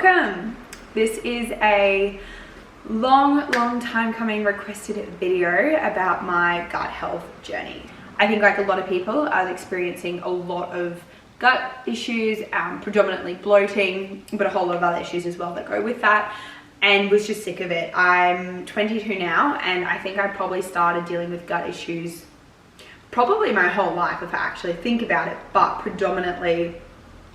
welcome. This is a long time coming requested video about my gut health journey. I think like a lot of people, I was experiencing a lot of gut issues, predominantly bloating, but a whole lot of other issues as well that go with that, and was just sick of it. I'm 22 now, and I think I probably started dealing with gut issues probably my whole life if I actually think about it, but predominantly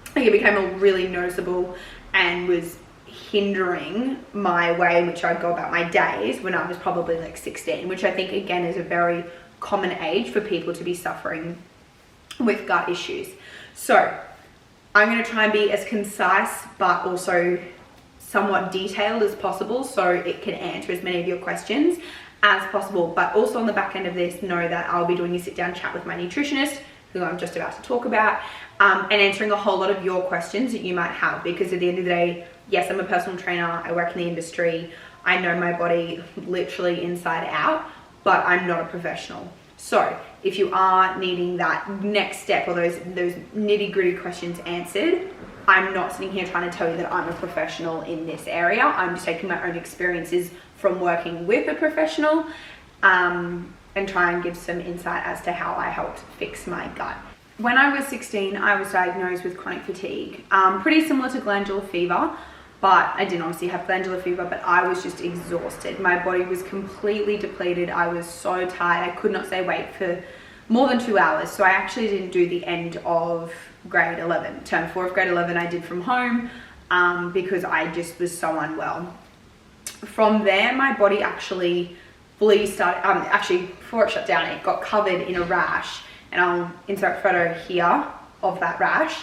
I think it became a really noticeable and was hindering my way in which I'd go about my days when I was probably like 16, which I think again is a very common age for people to be suffering with gut issues. So I'm going to try and be as concise but also somewhat detailed as possible so it can answer as many of your questions as possible. But also on the back end of this, know that I'll be doing a sit down chat with my nutritionist, who I'm just about to talk about, and answering a whole lot of your questions that you might have, because at the end of the day, yes, I'm a personal trainer, I work in the industry, I know my body literally inside out, but I'm not a professional. So if you are needing that next step or those nitty gritty questions answered, I'm not sitting here trying to tell you that I'm a professional in this area. I'm just taking my own experiences from working with a professional and try and give some insight as to how I helped fix my gut. When I was 16, I was diagnosed with chronic fatigue, pretty similar to glandular fever, but I didn't obviously have glandular fever, but I was just exhausted. My body was completely depleted. I was so tired. I could not stay awake for more than 2 hours. So I actually didn't do the end of grade 11. Term 4 of grade 11 I did from home because I just was so unwell. From there, my body actually fully started, actually before it shut down, it got covered in a rash, and I'll insert a photo here of that rash.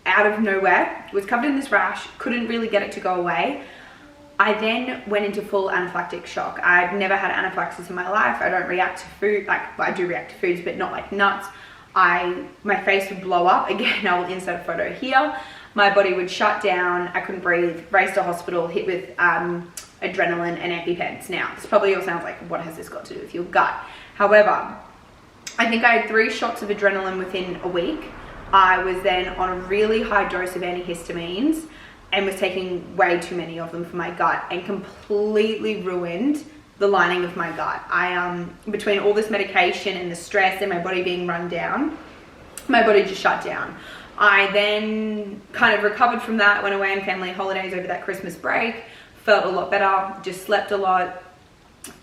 Out of nowhere, was covered in this rash, couldn't really get it to go away. I then went into full anaphylactic shock. I've never had anaphylaxis in my life. I don't react to food, like, well, I do react to foods, but not like nuts. My face would blow up. Again, I will insert a photo here. My body would shut down, I couldn't breathe, raced to hospital, hit with adrenaline and EpiPens. Now, this probably all sounds like, what has this got to do with your gut? However, I think I had 3 shots of adrenaline within a week. I was then on a really high dose of antihistamines and was taking way too many of them for my gut, and completely ruined the lining of my gut. Between all this medication and the stress and my body being run down, my body just shut down. I then kind of recovered from that, went away on family holidays over that Christmas break, felt a lot better, just slept a lot.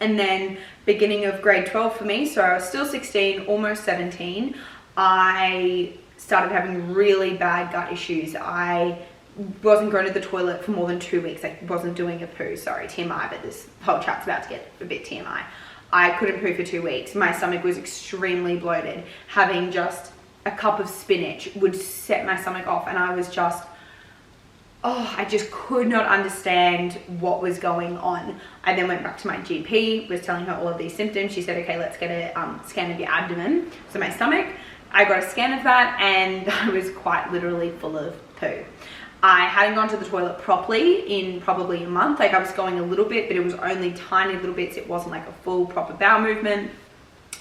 And then beginning of grade 12 for me, so I was still 16, almost 17, I started having really bad gut issues. I wasn't going to the toilet for more than 2 weeks. I wasn't doing a poo, sorry, TMI, but this whole chat's about to get a bit TMI. I couldn't poo for 2 weeks. My stomach was extremely bloated. Having just a cup of spinach would set my stomach off, and I was just, I just could not understand what was going on. I then went back to my GP, was telling her all of these symptoms. She said, okay, let's get a scan of your abdomen, so my stomach. I got a scan of that, and I was quite literally full of poo. I hadn't gone to the toilet properly in probably a month. Like, I was going a little bit, but it was only tiny little bits. It wasn't like a full proper bowel movement.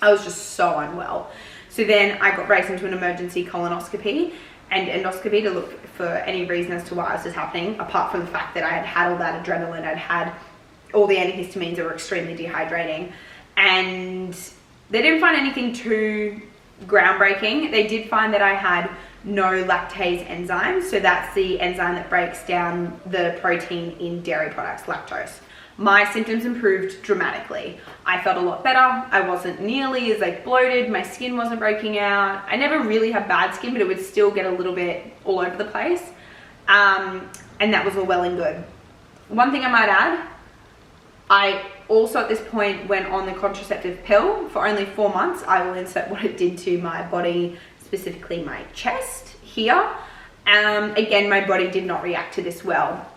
I was just so unwell. So then I got raced into an emergency colonoscopy and endoscopy to look for any reason as to why this was happening, apart from the fact that I had had all that adrenaline, I'd had all the antihistamines that were extremely dehydrating, and they didn't find anything too groundbreaking. They did find that I had no lactase enzyme, so that's the enzyme that breaks down the protein in dairy products, lactose. My symptoms improved dramatically. I felt a lot better. I wasn't nearly as like bloated. My skin wasn't breaking out. I never really had bad skin, but it would still get a little bit all over the place. And that was all well and good. One thing I might add, I also at this point went on the contraceptive pill for only 4 months. I will insert what it did to my body, specifically my chest here. Again, my body did not react to this well.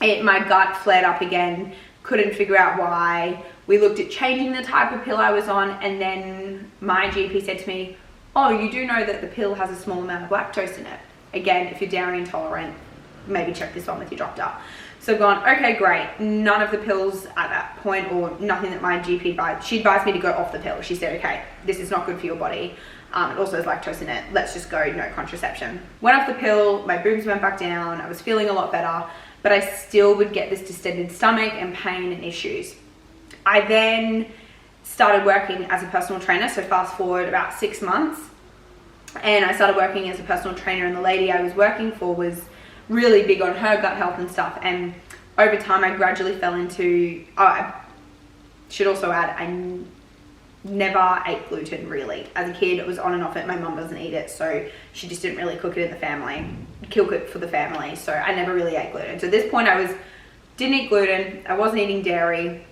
My gut flared up again, couldn't figure out why. We looked at changing the type of pill I was on, and then my GP said to me, oh, you do know that the pill has a small amount of lactose in it. Again, if you're dairy intolerant, maybe check this on with your doctor. So I've gone, okay, great. None of the pills at that point, or nothing that my GP advised. She advised me to go off the pill. She said, okay, this is not good for your body. It also has lactose in it. Let's just go, no contraception. Went off the pill, my boobs went back down. I was feeling a lot better. but I still would get this distended stomach and pain and issues. I then started working as a personal trainer, so fast forward about 6 months, and I started working as a personal trainer, and the lady I was working for was really big on her gut health and stuff, and over time I gradually fell into, I should also add, I never ate gluten really. As a kid, it was on and off it. My mum doesn't eat it, so she just didn't really cook it in the family, cook it for the family, so I never really ate gluten. So at this point didn't eat gluten, I wasn't eating dairy,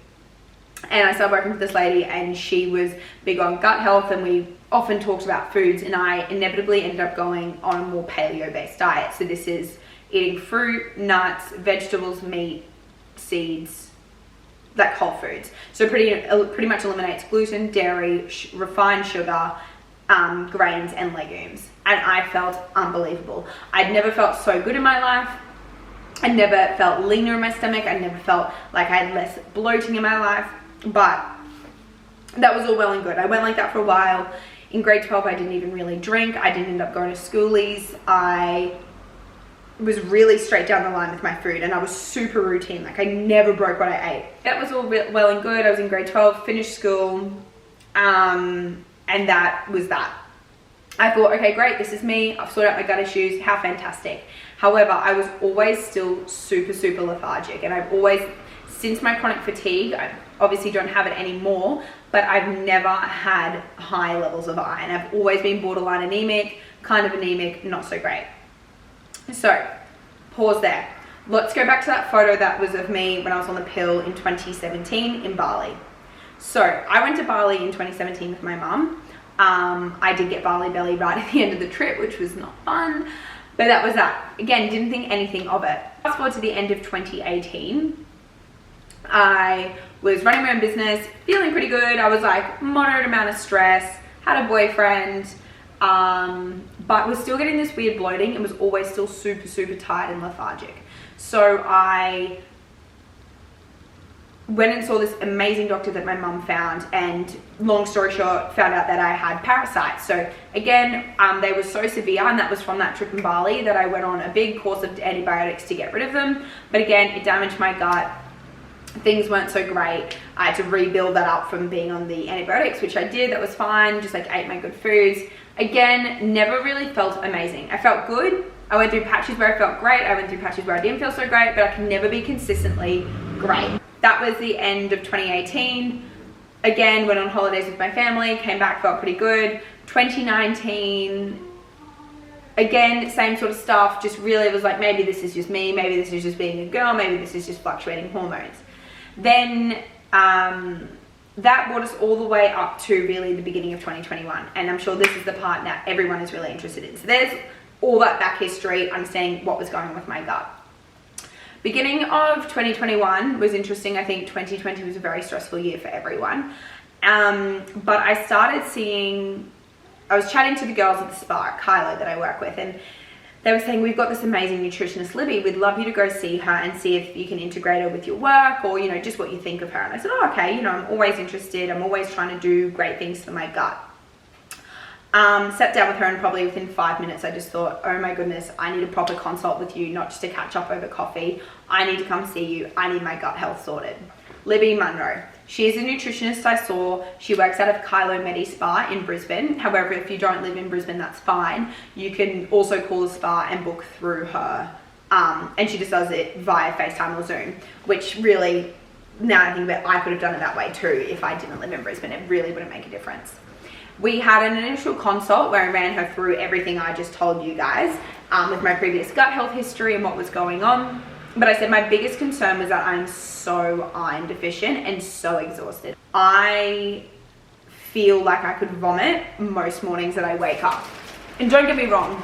and I started working with this lady, and she was big on gut health, and we often talked about foods, and I inevitably ended up going on a more paleo-based diet. So this is eating fruit, nuts, vegetables, meat, seeds, like whole foods. So pretty much eliminates gluten, dairy, refined sugar, grains, and legumes. And I felt unbelievable. I'd never felt so good in my life. I never felt leaner in my stomach. I never felt like I had less bloating in my life. But that was all well and good. I went like that for a while. In grade 12, I didn't even really drink. I didn't end up going to schoolies. I was really straight down the line with my food, and I was super routine. Like I never broke what I ate. That was all well and good. I was in grade 12, finished school, and that was that. I thought, okay, great, this is me. I've sorted out my gut issues. How fantastic. However, I was always still super, super lethargic, and I've always, since my chronic fatigue, I obviously don't have it anymore, but I've never had high levels of iron. I've always been borderline anemic, kind of anemic, not so great. So, pause there. Let's go back to that photo that was of me when I was on the pill in 2017 in Bali. So, I went to Bali in 2017 with my mum. I did get Bali belly right at the end of the trip, which was not fun, but that was that. Again, didn't think anything of it. Fast forward to the end of 2018, I was running my own business, feeling pretty good. I was like moderate amount of stress, had a boyfriend, but was still getting this weird bloating and was always still super, super tired and lethargic. So I went and saw this amazing doctor that my mum found, and long story short, found out that I had parasites. So again, they were so severe, and that was from that trip in Bali that I went on a big course of antibiotics to get rid of them. But again, it damaged my gut. Things weren't so great. I had to rebuild that up from being on the antibiotics, which I did. That was fine. Just like ate my good foods. Again, never really felt amazing. I felt good. I went through patches where I felt great. I went through patches where I didn't feel so great, but I can never be consistently great. That was the end of 2018. Again, went on holidays with my family, came back, felt pretty good. 2019, again, same sort of stuff. Just really was like, maybe this is just me. Maybe this is just being a girl. Maybe this is just fluctuating hormones. Then that brought us all the way up to really the beginning of 2021. And I'm sure this is the part that everyone is really interested in. So there's all that back history, understanding what was going on with my gut. Beginning of 2021 was interesting. I think 2020 was a very stressful year for everyone. But I started seeing, I was chatting to the girls at the spa at Kylo that I work with, and they were saying, we've got this amazing nutritionist, Libby. We'd love you to go see her and see if you can integrate her with your work, or, you know, just what you think of her. And I said, oh, okay, you know, I'm always interested. I'm always trying to do great things for my gut. Sat down with her, and probably within 5 minutes, I just thought, oh my goodness, I need a proper consult with you, not just to catch up over coffee. I need to come see you. I need my gut health sorted. Libby Munro. She is a nutritionist I saw. She works out of Kylo Medi Spa in Brisbane. However, if you don't live in Brisbane, that's fine. You can also call the spa and book through her. And she just does it via FaceTime or Zoom, which really, now I think that I could have done it that way too if I didn't live in Brisbane. It really wouldn't make a difference. We had an initial consult where I ran her through everything I just told you guys with my previous gut health history and what was going on. But I said my biggest concern was that I'm so iron deficient and so exhausted. I feel like I could vomit most mornings that I wake up. And don't get me wrong,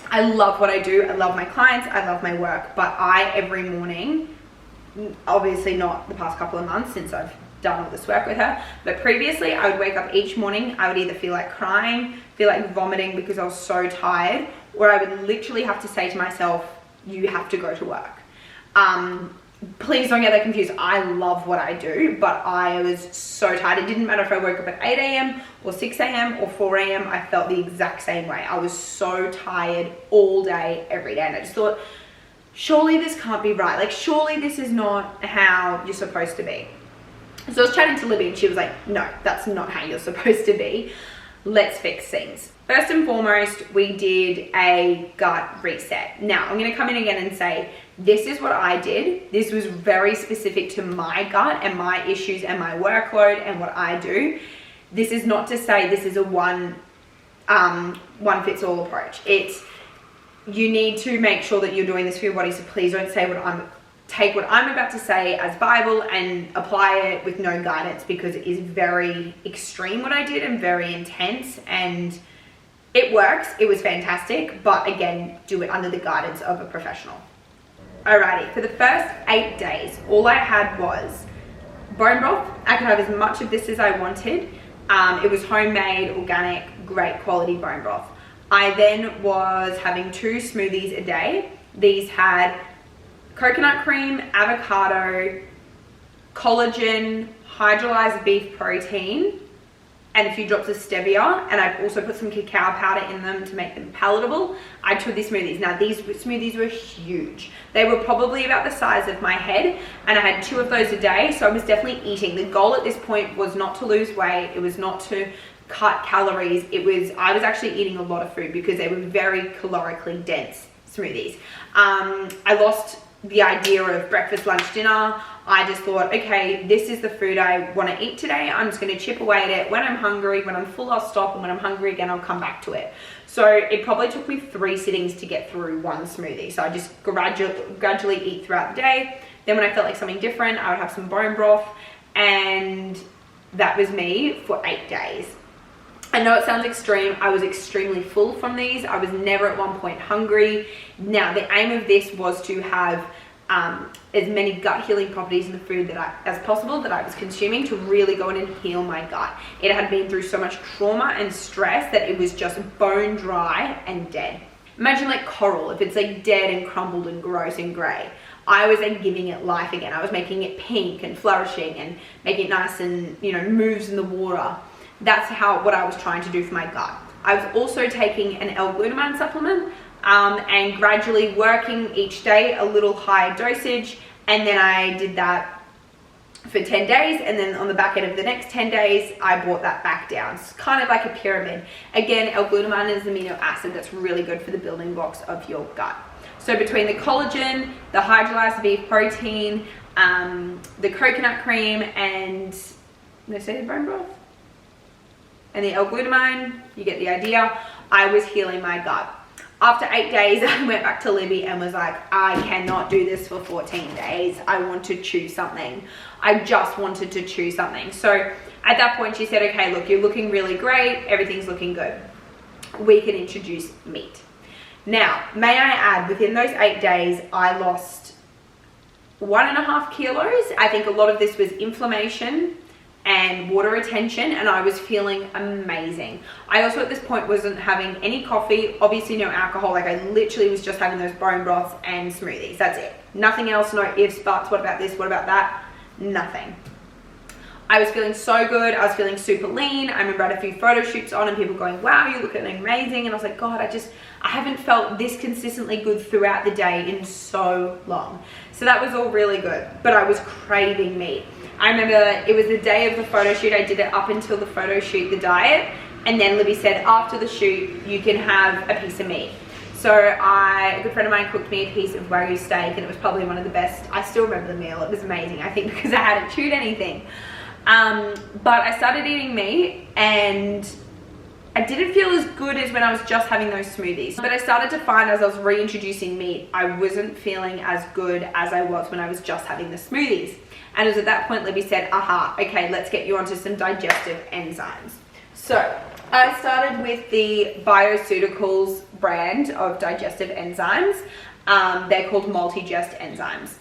I love what I do. I love my clients. I love my work. But every morning, obviously not the past couple of months since I've done all this work with her, but previously I would wake up each morning, I would either feel like crying, feel like vomiting because I was so tired, or I would literally have to say to myself, you have to go to work. Please don't get that confused. I love what I do, but I was so tired. It didn't matter if I woke up at 8 a.m. or 6 a.m. or 4 a.m. I felt the exact same way. I was so tired all day, every day, and I just thought, surely this can't be right. Like, surely this is not how you're supposed to be. So I was chatting to Libby and she was like, no, that's not how you're supposed to be. Let's fix things. First and foremost, we did a gut reset. Now, I'm gonna come in again and say, this is what I did. This was very specific to my gut and my issues and my workload and what I do. This is not to say this is a one fits all approach. It's, you need to make sure that you're doing this for your body. So please don't say take what I'm about to say as Bible and apply it with no guidance, because it is very extreme what I did and very intense, and it works. It was fantastic, but again, do it under the guidance of a professional. Alrighty, for the first 8 days, all I had was bone broth. I could have as much of this as I wanted. It was homemade, organic, great quality bone broth. I then was having 2 smoothies a day. These had coconut cream, avocado, collagen, hydrolyzed beef protein, and a few drops of stevia, and I've also put some cacao powder in them to make them palatable. I took these smoothies. Now, these smoothies were huge. They were probably about the size of my head, and I had 2 of those a day, so I was definitely eating. The goal at this point was not to lose weight. It was not to cut calories. I was actually eating a lot of food because they were very calorically dense smoothies. I lost the idea of breakfast, lunch, dinner. I just thought, okay, this is the food I want to eat today. I'm just going to chip away at it. When I'm hungry, when I'm full, I'll stop, and when I'm hungry again, I'll come back to it. So it probably took me 3 sittings to get through 1 smoothie. So I just gradually eat throughout the day. Then when I felt like something different, I would have some bone broth, and that was me for 8 days. I know it sounds extreme. I was extremely full from these. I was never at one point hungry. Now, the aim of this was to have as many gut healing properties in the food as possible that I was consuming, to really go in and heal my gut. It had been through so much trauma and stress that it was just bone dry and dead. Imagine like coral, if it's like dead and crumbled and gross and gray. I was then giving it life again. I was making it pink and flourishing and making it nice and, moves in the water. That's what I was trying to do for my gut. I was also taking an L-glutamine supplement and gradually working each day a little higher dosage, and then I did that for 10 days, and then on the back end of the next 10 days I brought that back down. It's kind of like a pyramid. Again, L-glutamine is an amino acid that's really good for the building blocks of your gut. So between the collagen, the hydrolyzed beef protein, the coconut cream, and did I say the bone broth? And the L-glutamine, you get the idea. I was healing my gut. After 8 days, I went back to Libby and was like, I cannot do this for 14 days. I want to choose something. I just wanted to choose something. So at that point, she said, okay, look, you're looking really great. Everything's looking good. We can introduce meat. Now, may I add, within those 8 days, I lost 1.5 kilos. I think a lot of this was inflammation and water retention, and I was feeling amazing. I also at this point wasn't having any coffee, obviously no alcohol. Like, I literally was just having those bone broths and smoothies. That's it. Nothing else, no ifs, buts, what about this, what about that? Nothing. I was feeling so good. I was feeling super lean. I remember I had a few photo shoots on and people going, wow, you look amazing. And I was like, God, I haven't felt this consistently good throughout the day in so long. So that was all really good, but I was craving meat. I remember it was the day of the photo shoot. I did it up until the photo shoot, the diet. And then Libby said, after the shoot, you can have a piece of meat. So a good friend of mine cooked me a piece of Wagyu steak, and it was probably one of the best. I still remember the meal. It was amazing, I think, because I hadn't chewed anything. But I started eating meat, and I didn't feel as good as when I was just having those smoothies. But I started to find, as I was reintroducing meat, I wasn't feeling as good as I was when I was just having the smoothies. And it was at that point Libby said, aha, okay, let's get you onto some digestive enzymes. So I started with the Bioceuticals brand of digestive enzymes. They're called multi-gest enzymes.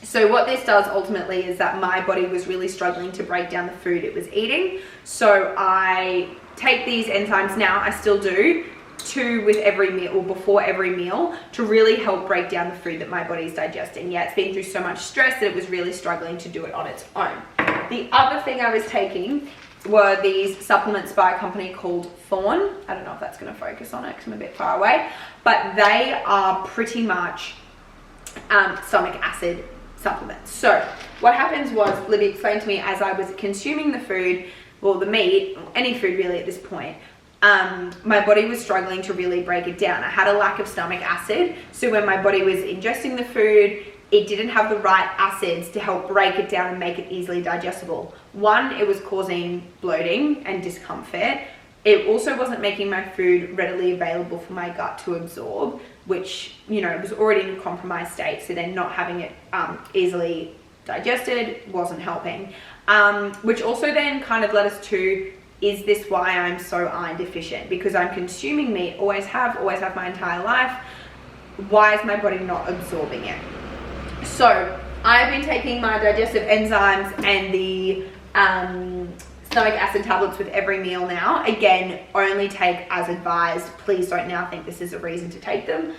So what this does ultimately is that my body was really struggling to break down the food it was eating. So I take these enzymes now, I still do, 2 with every meal or before every meal, to really help break down the food that my body's digesting. Yeah, it's been through so much stress that it was really struggling to do it on its own. The other thing I was taking were these supplements by a company called Thorne. I don't know if that's going to focus on it because I'm a bit far away, but they are pretty much stomach acid supplements. So what happens was, Libby explained to me as I was consuming the food, well, the meat, any food really at this point, my body was struggling to really break it down. I had a lack of stomach acid, so when my body was ingesting the food, it didn't have the right acids to help break it down and make it easily digestible. One, it was causing bloating and discomfort. It also wasn't making my food readily available for my gut to absorb, which, you know, was already in a compromised state, so then not having it easily digested wasn't helping. Which also then kind of led us to, is this why I'm so iron deficient? Because I'm consuming meat, always have my entire life. Why is my body not absorbing it? So I've been taking my digestive enzymes and the stomach acid tablets with every meal now. Again, only take as advised. Please don't now think this is a reason to take them.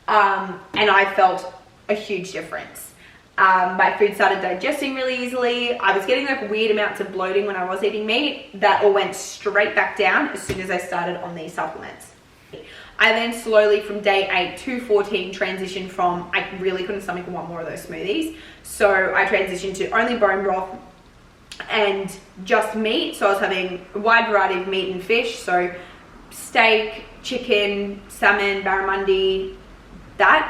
And I felt a huge difference. My food started digesting really easily. I was getting like weird amounts of bloating when I was eating meat. That all went straight back down as soon as I started on these supplements. I then slowly from day 8 to 14 transitioned from, I really couldn't stomach one more of those smoothies. So I transitioned to only bone broth and just meat. So I was having a wide variety of meat and fish. So steak, chicken, salmon, barramundi,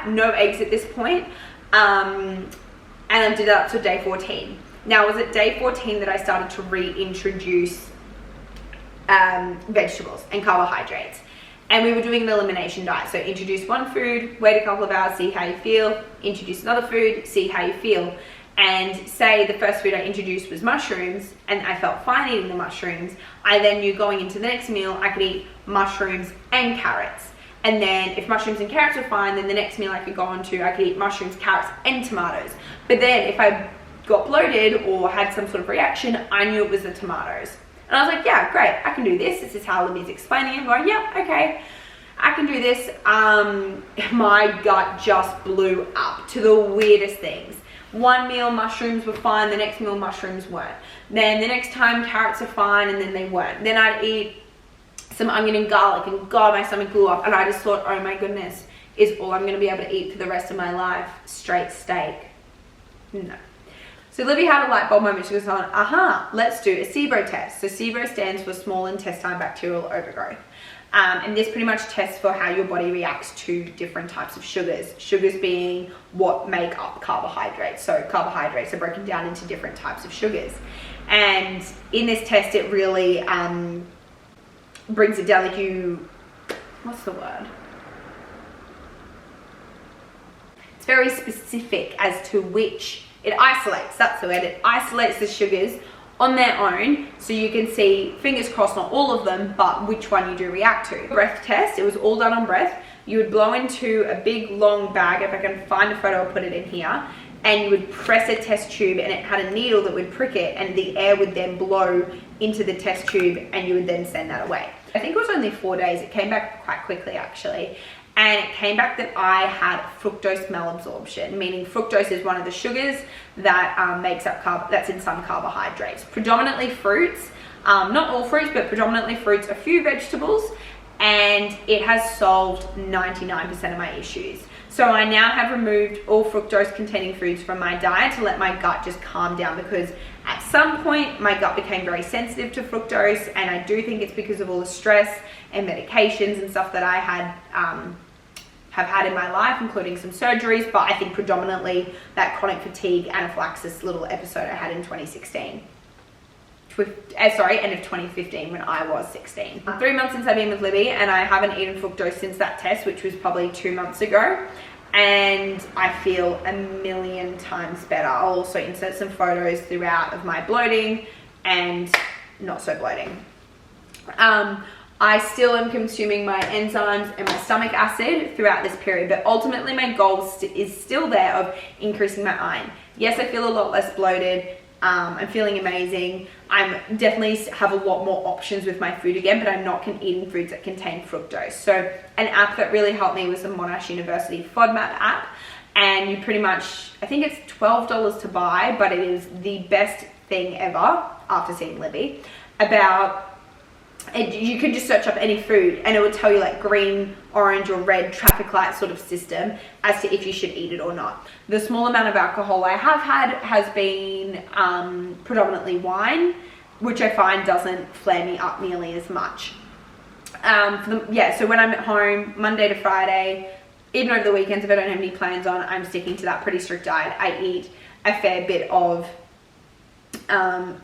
no eggs at this point. And I did that up to day 14. Now, it was at day 14 that I started to reintroduce vegetables and carbohydrates. And we were doing an elimination diet. So introduce one food, wait a couple of hours, see how you feel. Introduce another food, see how you feel. And say the first food I introduced was mushrooms, and I felt fine eating the mushrooms. I then knew going into the next meal, I could eat mushrooms and carrots. And then if mushrooms and carrots were fine, then the next meal I could go on to, I could eat mushrooms, carrots, and tomatoes. But then if I got bloated or had some sort of reaction, I knew it was the tomatoes. And I was like, yeah, great, I can do this. This is how Libby's explaining it. I'm going, yeah, okay, I can do this. My gut just blew up to the weirdest things. One meal, mushrooms were fine. The next meal, mushrooms weren't. Then the next time, carrots are fine, and then they weren't. Then I'd eat some onion and garlic, and God, my stomach blew up. And I just thought, oh my goodness, is all I'm going to be able to eat for the rest of my life straight steak? No. So Libby had a light bulb moment. She was on, let's do a SIBO test. So SIBO stands for small intestine bacterial overgrowth. And this pretty much tests for how your body reacts to different types of sugars. Sugars being what make up carbohydrates. So carbohydrates are broken down into different types of sugars. And in this test, it really brings it down, like what's the word? It's very specific as to which, it isolates, that's the word, it isolates the sugars on their own, so you can see, fingers crossed, not all of them, but which one you do react to. Breath test, it was all done on breath. You would blow into a big long bag, if I can find a photo, I'll put it in here, and you would press a test tube, and it had a needle that would prick it, and the air would then blow into the test tube, and you would then send that away. I think it was only 4 days. It came back quite quickly, actually. And it came back that I had fructose malabsorption, meaning fructose is one of the sugars that makes up that's in some carbohydrates, predominantly fruits, not all fruits, but predominantly fruits, a few vegetables, and it has solved 99% of my issues. So I now have removed all fructose containing foods from my diet to let my gut just calm down, because at some point my gut became very sensitive to fructose, and I do think it's because of all the stress and medications and stuff that I have had in my life, including some surgeries, but I think predominantly that chronic fatigue anaphylaxis little episode I had in 2016. End of 2015 when I was 16. 3 months since I've been with Libby, and I haven't eaten fructose since that test, which was probably 2 months ago. And I feel a million times better. I'll also insert some photos throughout of my bloating and not so bloating. I still am consuming my enzymes and my stomach acid throughout this period, but ultimately my goal is still there of increasing my iron. Yes, I feel a lot less bloated. I'm feeling amazing. I'm definitely have a lot more options with my food again, but I'm not eating foods that contain fructose. So an app that really helped me was the Monash University FODMAP app. And you pretty much, I think it's $12 to buy, but it is the best thing ever after seeing Libby about you can just search up any food and it will tell you like green, orange or red traffic light sort of system as to if you should eat it or not. The small amount of alcohol I have had has been predominantly wine, which I find doesn't flare me up nearly as much. So when I'm at home, Monday to Friday, even over the weekends, if I don't have any plans on, I'm sticking to that pretty strict diet. I eat a fair bit of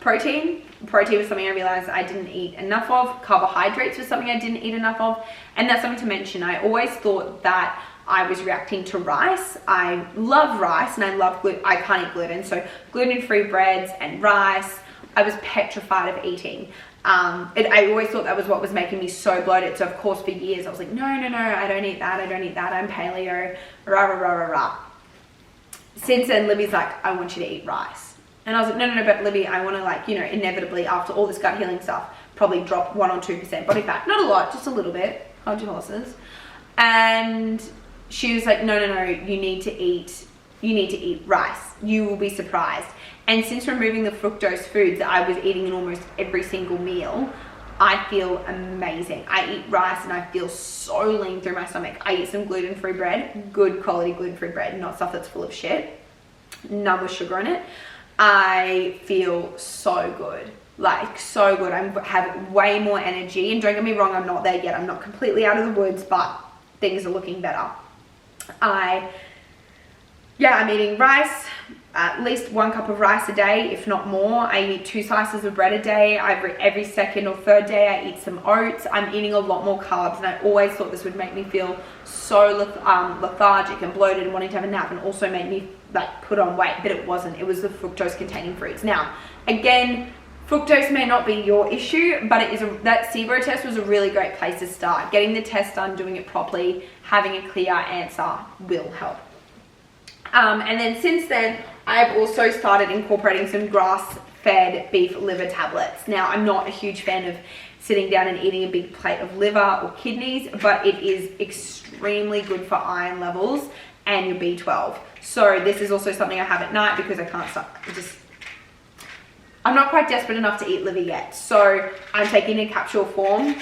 protein. Protein was something I realized I didn't eat enough of. Carbohydrates was something I didn't eat enough of. And that's something to mention. I always thought that I was reacting to rice. I love rice and I love gluten. I can't eat gluten. So gluten-free breads and rice, I was petrified of eating. I always thought that was what was making me so bloated. So of course for years I was like, no, I don't eat that. I don't eat that. I'm paleo, rah, rah, rah, rah, rah. Since then, Libby's like, I want you to eat rice. And I was like, no, but Libby, I want to like, inevitably after all this gut healing stuff, probably drop 1 or 2% body fat. Not a lot, just a little bit. Hold your horses. And she was like, no, you need to eat rice. You will be surprised. And since removing the fructose foods that I was eating in almost every single meal, I feel amazing. I eat rice and I feel so lean through my stomach. I eat some gluten-free bread, good quality gluten-free bread, not stuff that's full of shit, none with sugar in it. I feel so good, like so good. I have way more energy, and don't get me wrong, I'm not there yet. I'm not completely out of the woods, but things are looking better. I'm eating rice, at least 1 cup of rice a day, if not more. I eat 2 slices of bread a day. Every second or third day I eat some oats. I'm eating a lot more carbs, and I always thought this would make me feel so lethargic and bloated and wanting to have a nap, and also make me like put on weight, but it wasn't. It was the fructose containing fruits. Now, again, fructose may not be your issue, but that SIBO test was a really great place to start. Getting the test done, doing it properly, having a clear answer will help. And then since then, I've also started incorporating some grass-fed beef liver tablets. Now, I'm not a huge fan of sitting down and eating a big plate of liver or kidneys, but it is extremely good for iron levels and your B12. So this is also something I have at night because I can't stop. I'm not quite desperate enough to eat liver yet. So I'm taking it in capsule form.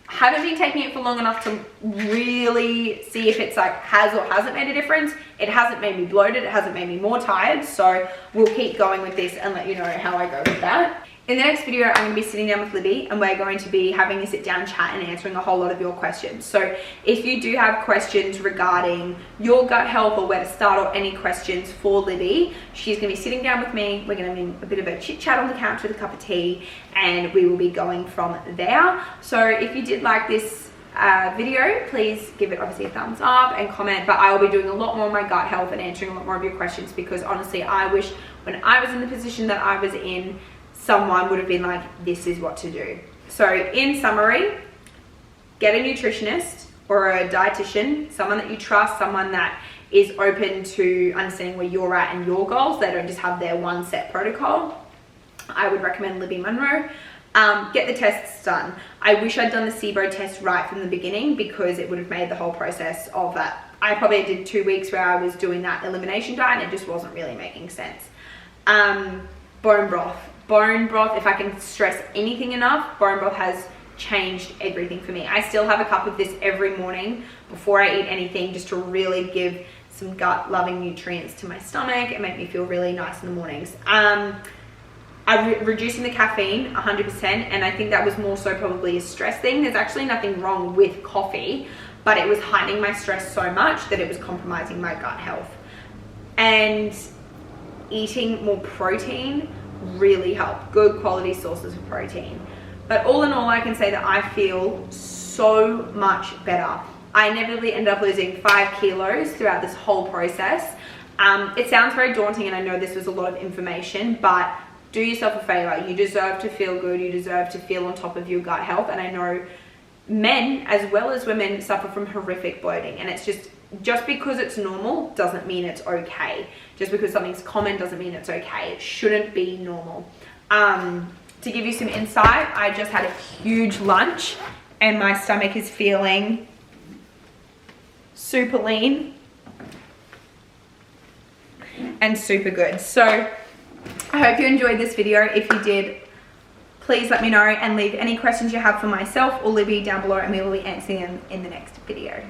Haven't been taking it for long enough to really see if it's like has or hasn't made a difference. It hasn't made me bloated. It hasn't made me more tired. So we'll keep going with this and let you know how I go with that. In the next video, I'm going to be sitting down with Libby and we're going to be having a sit down chat and answering a whole lot of your questions. So if you do have questions regarding your gut health or where to start or any questions for Libby, she's going to be sitting down with me. We're going to have a bit of a chit chat on the couch with a cup of tea and we will be going from there. So if you did like this video, please give it obviously a thumbs up and comment, but I will be doing a lot more on my gut health and answering a lot more of your questions because honestly, I wish when I was in the position that I was in, someone would have been like, this is what to do. So in summary, get a nutritionist or a dietitian, someone that you trust, someone that is open to understanding where you're at and your goals. They don't just have their one set protocol. I would recommend Libby Munro. Get the tests done. I wish I'd done the SIBO test right from the beginning because it would have made the whole process of that. I probably did 2 weeks where I was doing that elimination diet and it just wasn't really making sense. Bone broth. Bone broth, if I can stress anything enough, bone broth has changed everything for me. I still have a cup of this every morning before I eat anything just to really give some gut loving nutrients to my stomach and make me feel really nice in the mornings. I'm reducing the caffeine 100%, and I think that was more so probably a stress thing. There's actually nothing wrong with coffee, but it was heightening my stress so much that it was compromising my gut health. And eating more protein really help. Good quality sources of protein. But all in all, I can say that I feel so much better. I inevitably ended up losing 5 kilos throughout this whole process. It sounds very daunting, and I know this was a lot of information, but do yourself a favor. You deserve to feel good. You deserve to feel on top of your gut health. And I know men as well as women suffer from horrific bloating, and it's just because it's normal doesn't mean it's okay. Just because something's common doesn't mean it's okay. It shouldn't be normal. To give you some insight, I just had a huge lunch and my stomach is feeling super lean and super good. So I hope you enjoyed this video. If you did, please let me know and leave any questions you have for myself or Libby down below, and we will be answering them in the next video.